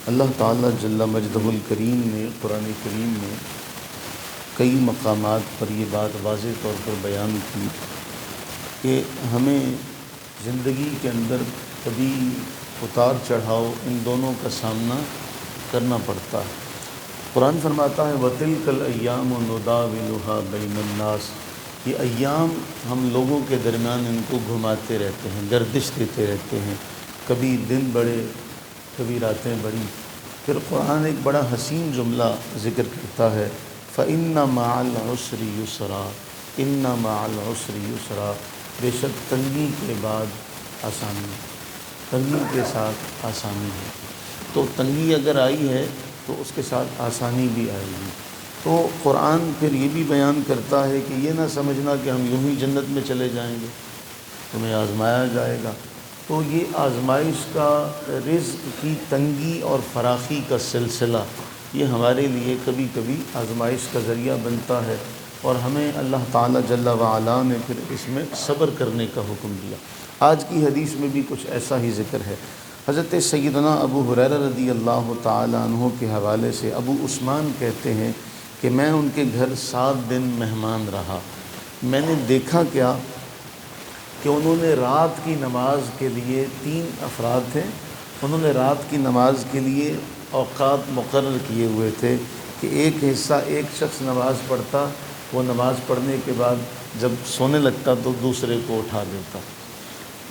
اللہ تعالیٰ جل مجدہ الکریم نے قرآن کریم میں کئی مقامات پر یہ بات واضح طور پر بیان کی کہ ہمیں زندگی کے اندر کبھی اتار چڑھاؤ ان دونوں کا سامنا کرنا پڑتا ہے۔ قرآن فرماتا ہے وَتِلْكَ الْأَيَّامُ نُدَاوِلُهَا بَيْنَ النَّاسِ، یہ ایام ہم لوگوں کے درمیان ان کو گھماتے رہتے ہیں، گردش دیتے رہتے ہیں، کبھی دن بڑے کبھی راتیں بڑی۔ پھر قرآن ایک بڑا حسین جملہ ذکر کرتا ہے فَإِنَّ مَعَ الْعُسْرِ يُسْرًا، إِنَّ مَعَ الْعُسْرِ يُسْرًا، بے شک تنگی کے بعد آسانی، تنگی کے ساتھ آسانی ہے۔ تو تنگی اگر آئی ہے تو اس کے ساتھ آسانی بھی آئے گی۔ تو قرآن پھر یہ بھی بیان کرتا ہے کہ یہ نہ سمجھنا کہ ہم یوں ہی جنت میں چلے جائیں گے، تمہیں آزمایا جائے گا۔ تو یہ آزمائش کا، رزق کی تنگی اور فراخی کا سلسلہ، یہ ہمارے لیے کبھی کبھی آزمائش کا ذریعہ بنتا ہے، اور ہمیں اللہ تعالیٰ جل وعلا نے پھر اس میں صبر کرنے کا حکم دیا۔ آج کی حدیث میں بھی کچھ ایسا ہی ذکر ہے۔ حضرت سیدنا ابو ہریرہ رضی اللہ تعالیٰ عنہ کے حوالے سے ابو عثمان کہتے ہیں کہ میں ان کے گھر 7 دن مہمان رہا۔ میں نے دیکھا کیا کہ انہوں نے رات کی نماز کے لیے 3 افراد تھے، انہوں نے رات کی نماز کے لیے اوقات مقرر کیے ہوئے تھے کہ ایک حصہ ایک شخص نماز پڑھتا، وہ نماز پڑھنے کے بعد جب سونے لگتا تو دوسرے کو اٹھا دیتا،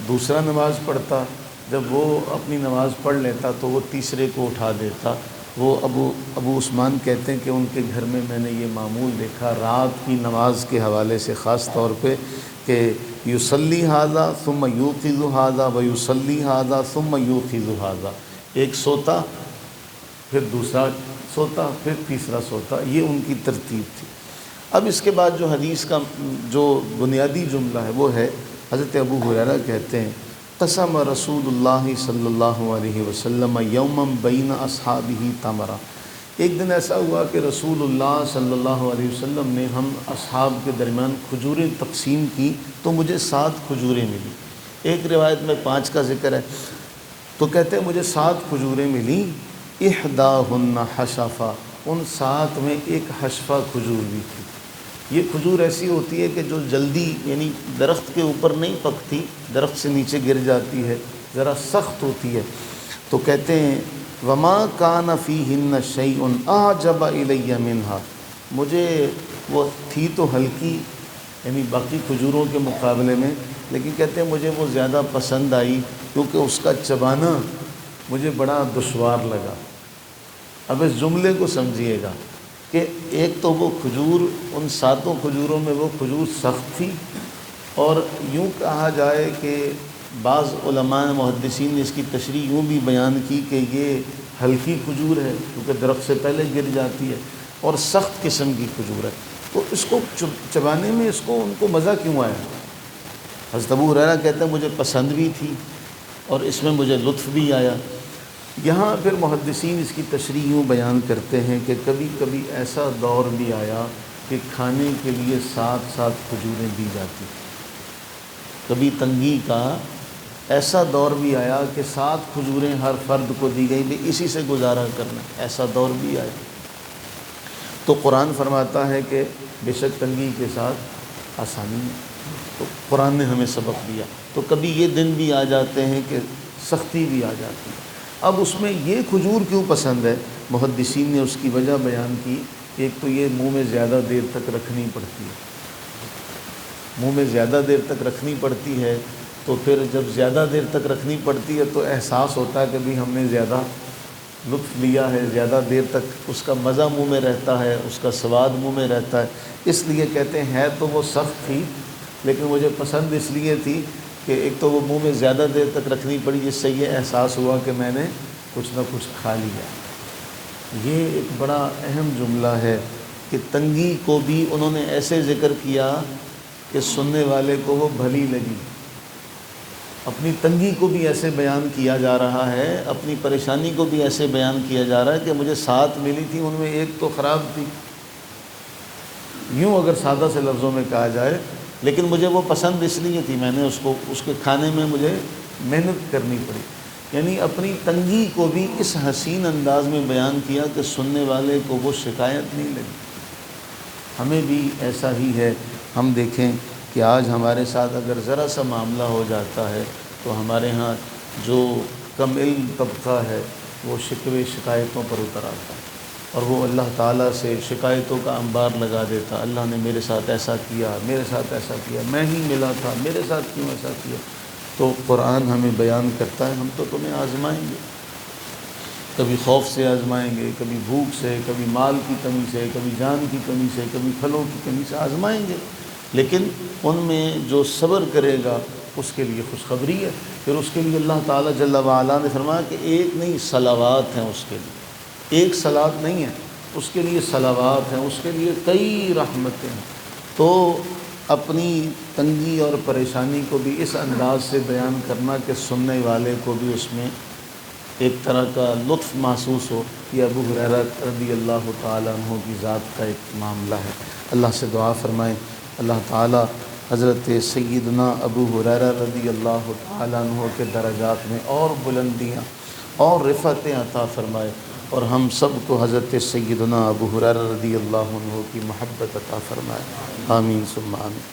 دوسرا نماز پڑھتا، جب وہ اپنی نماز پڑھ لیتا تو وہ تیسرے کو اٹھا دیتا۔ وہ ابو عثمان کہتے ہیں کہ ان کے گھر میں میں نے یہ معمول دیکھا رات کی نماز کے حوالے سے، خاص طور پہ کہ یصلی ھذا ثم یوقظ ھذا ویصلی ھذا ثم یوقظ ھذا، ایک سوتا پھر دوسرا سوتا پھر تیسرا سوتا، یہ ان کی ترتیب تھی۔ اب اس کے بعد جو حدیث کا جو بنیادی جملہ ہے وہ ہے، حضرت ابو ہریرہ کہتے ہیں قسم رسول اللہ صلی اللہ علیہ وسلم یوما بین اصحابہ تمرا، ایک دن ایسا ہوا کہ رسول اللہ صلی اللہ علیہ وسلم نے ہم اصحاب کے درمیان کھجوریں تقسیم کی تو مجھے 7 کھجوریں ملی۔ ایک روایت میں 5 کا ذکر ہے، تو کہتے ہیں مجھے 7 کھجوریں ملیں، احداہن حشفہ، ان 7 میں ایک حشفہ کھجور بھی تھی۔ یہ کھجور ایسی ہوتی ہے کہ جو جلدی، یعنی درخت کے اوپر نہیں پکتی، درخت سے نیچے گر جاتی ہے، ذرا سخت ہوتی ہے۔ تو کہتے ہیں وما کان فیہن شیء اعجب الی منہا، مجھے وہ تھی تو ہلکی، یعنی باقی کھجوروں کے مقابلے میں، لیکن کہتے ہیں مجھے وہ زیادہ پسند آئی کیونکہ اس کا چبانا مجھے بڑا دشوار لگا۔ اب اس جملے کو سمجھیے گا کہ ایک تو وہ کھجور، ان 7 کھجوروں میں وہ کھجور سخت تھی، اور یوں کہا جائے کہ بعض علماء محدثین نے اس کی تشریح یوں بھی بیان کی کہ یہ ہلکی کھجور ہے کیونکہ درخت سے پہلے گر جاتی ہے، اور سخت قسم کی کھجور ہے، تو اس کو چبانے میں ان کو مزہ کیوں آیا؟ حضرت ابو ہریرہ کہتے ہیں مجھے پسند بھی تھی اور اس میں مجھے لطف بھی آیا۔ یہاں پھر محدثین اس کی تشریح یوں بیان کرتے ہیں کہ کبھی کبھی ایسا دور بھی آیا کہ کھانے کے لیے 7 کھجوریں دی جاتی، کبھی تنگی کا ایسا دور بھی آیا کہ 7 کھجوریں ہر فرد کو دی گئی، بھی اسی سے گزارا کرنا، ایسا دور بھی آیا۔ تو قرآن فرماتا ہے کہ بے شک تنگی کے ساتھ آسانی ہے، تو قرآن نے ہمیں سبق دیا۔ تو کبھی یہ دن بھی آ جاتے ہیں کہ سختی بھی آ جاتی ہے۔ اب اس میں یہ کھجور کیوں پسند ہے؟ محدثین نے اس کی وجہ بیان کی، ایک تو یہ منہ میں زیادہ دیر تک رکھنی پڑتی ہے، منہ میں زیادہ دیر تک رکھنی پڑتی ہے، تو پھر جب زیادہ دیر تک رکھنی پڑتی ہے تو احساس ہوتا ہے کہ بھی ہم نے زیادہ لطف لیا ہے، زیادہ دیر تک اس کا مزہ منہ میں رہتا ہے، اس کا سواد منہ میں رہتا ہے۔ اس لیے کہتے ہیں تو وہ سخت تھی، لیکن مجھے پسند اس لیے تھی کہ ایک تو وہ منہ میں زیادہ دیر تک رکھنی پڑی، جس سے یہ احساس ہوا کہ میں نے کچھ نہ کچھ کھا لیا۔ یہ ایک بڑا اہم جملہ ہے کہ تنگی کو بھی انہوں نے ایسے ذکر کیا کہ سننے والے کو وہ بھلی لگی، اپنی تنگی کو بھی ایسے بیان کیا جا رہا ہے، اپنی پریشانی کو بھی ایسے بیان کیا جا رہا ہے کہ مجھے 7 ملی تھی، ان میں ایک تو خراب تھی، یوں اگر سادہ سے لفظوں میں کہا جائے، لیکن مجھے وہ پسند اس لیے تھی، میں نے اس کے کھانے میں مجھے محنت کرنی پڑی۔ یعنی اپنی تنگی کو بھی اس حسین انداز میں بیان کیا کہ سننے والے کو وہ شکایت نہیں لگی۔ ہمیں بھی ایسا ہی ہے، ہم دیکھیں کہ آج ہمارے ساتھ اگر ذرا سا معاملہ ہو جاتا ہے تو ہمارے ہاں جو کم علم طبقہ ہے وہ شکوے شکایتوں پر اتر آتا ہے اور وہ اللہ تعالیٰ سے شکایتوں کا انبار لگا دیتا، اللہ نے میرے ساتھ ایسا کیا، میرے ساتھ ایسا کیا، میں ہی ملا تھا، میرے ساتھ کیوں ایسا کیا۔ تو قرآن ہمیں بیان کرتا ہے ہم تو تمہیں آزمائیں گے، کبھی خوف سے آزمائیں گے، کبھی بھوک سے، کبھی مال کی کمی سے، کبھی جان کی کمی سے، کبھی پھلوں کی کمی سے آزمائیں گے، لیکن ان میں جو صبر کرے گا اس کے لیے خوشخبری ہے۔ پھر اس کے لیے اللہ تعالیٰ جل وعلا نے فرمایا کہ ایک نہیں صلوات ہیں اس کے لیے، ایک صلات نہیں ہے، اس کے لیے صلوات ہیں، اس کے لیے کئی رحمتیں ہیں۔ تو اپنی تنگی اور پریشانی کو بھی اس انداز سے بیان کرنا کہ سننے والے کو بھی اس میں ایک طرح کا لطف محسوس ہو، یہ ابو ہریرہ رضی اللہ تعالیٰ عنہ کی ذات کا ایک معاملہ ہے۔ اللہ سے دعا فرمائیں اللہ تعالیٰ حضرت سیدنا ابو ہریرہ رضی اللہ تعالیٰ عنہ کے درجات میں اور بلندیاں اور رفعتیں عطا فرمائے، اور ہم سب کو حضرت سیدنا ابو ہریرہ رضی اللہ عنہ کی محبت عطا فرمائے، آمین ثم آمین۔